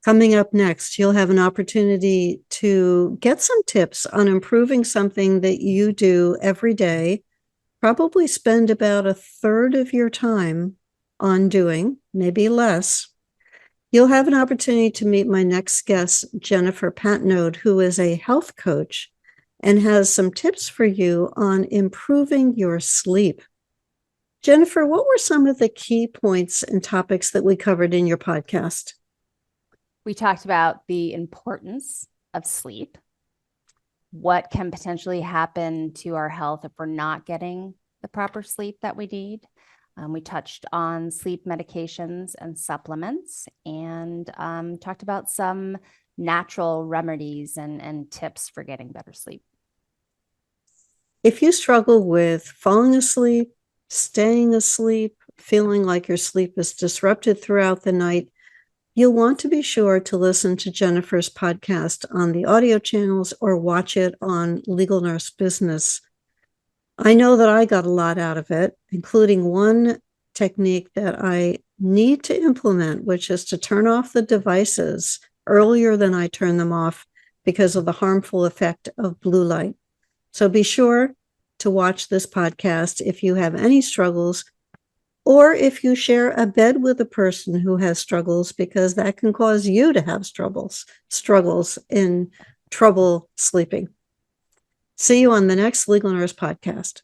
Coming up next, you'll have an opportunity to get some tips on improving something that you do every day, probably spend about a third of your time on doing, maybe less. You'll have an opportunity to meet my next guest, Jennifer Patenaude, who is a health coach and has some tips for you on improving your sleep. Jennifer, what were some of the key points and topics that we covered in your podcast? We talked about the importance of sleep, what can potentially happen to our health if we're not getting the proper sleep that we need. We touched on sleep medications and supplements, and talked about some natural remedies and tips for getting better sleep. If you struggle with falling asleep, staying asleep, feeling like your sleep is disrupted throughout the night, you'll want to be sure to listen to Jennifer's podcast on the audio channels or watch it on Legal Nurse Business. I know that I got a lot out of it, including one technique that I need to implement, which is to turn off the devices earlier than I turn them off because of the harmful effect of blue light. So be sure to watch this podcast if you have any struggles, or if you share a bed with a person who has struggles, because that can cause you to have struggles in trouble sleeping. See you on the next Legal Nurse podcast.